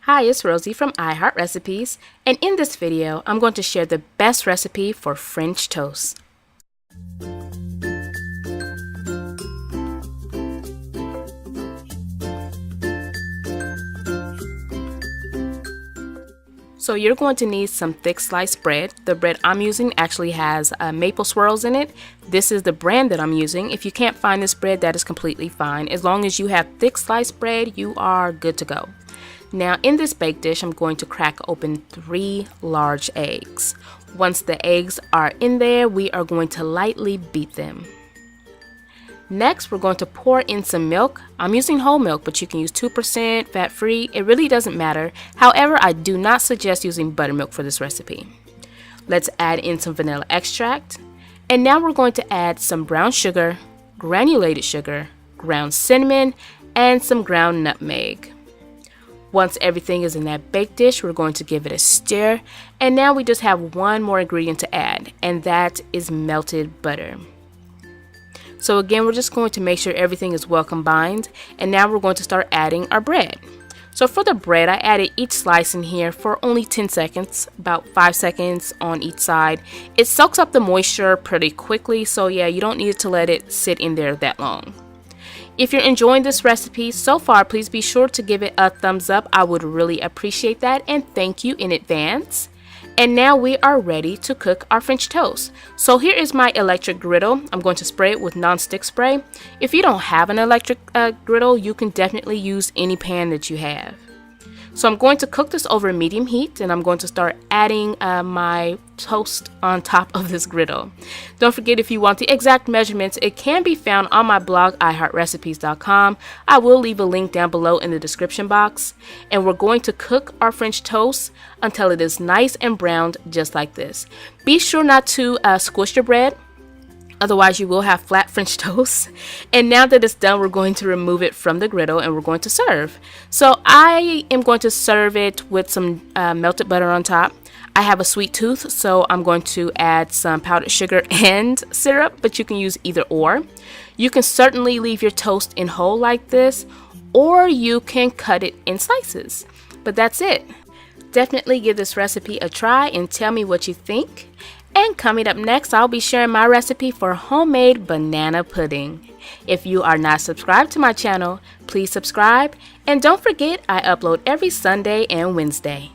Hi, it's Rosie from iHeart Recipes, and in this video, I'm going to share the best recipe for French toast. So you're going to need some thick sliced bread. The bread I'm using actually has maple swirls in it. This is the brand that I'm using. If you can't find this bread, that is completely fine. As long as you have thick sliced bread, you are good to go. Now in this baked dish, I'm going to crack open 3 large eggs. Once the eggs are in there, we are going to lightly beat them. Next, we're going to pour in some milk. I'm using whole milk, but you can use 2% fat-free. It really doesn't matter. However, I do not suggest using buttermilk for this recipe. Let's add in some vanilla extract. And now we're going to add some brown sugar, granulated sugar, ground cinnamon, and some ground nutmeg. Once everything is in that baked dish, we're going to give it a stir. And now we just have one more ingredient to add, and that is melted butter. So again, we're just going to make sure everything is well combined, and now we're going to start adding our bread. So for the bread, I added each slice in here for only 10 seconds, about 5 seconds on each side. It soaks up the moisture pretty quickly, so yeah, you don't need to let it sit in there that long. If you're enjoying this recipe so far, please be sure to give it a thumbs up. I would really appreciate that, and thank you in advance. And now we are ready to cook our French toast. So here is my electric griddle. I'm going to spray it with non-stick spray. If you don't have an electric griddle, you can definitely use any pan that you have. So I'm going to cook this over medium heat, and I'm going to start adding my toast on top of this griddle. Don't forget, if you want the exact measurements, it can be found on my blog, iHeartRecipes.com. I will leave a link down below in the description box. And we're going to cook our French toast until it is nice and browned, just like this. Be sure not to squish your bread. Otherwise, you will have flat French toast. And now that it's done, we're going to remove it from the griddle and we're going to serve. So I am going to serve it with some melted butter on top. I have a sweet tooth, so I'm going to add some powdered sugar and syrup, but you can use either or. You can certainly leave your toast in whole like this, or you can cut it in slices. But that's it. Definitely give this recipe a try and tell me what you think. And coming up next, I'll be sharing my recipe for homemade banana pudding. If you are not subscribed to my channel, please subscribe. And don't forget, I upload every Sunday and Wednesday.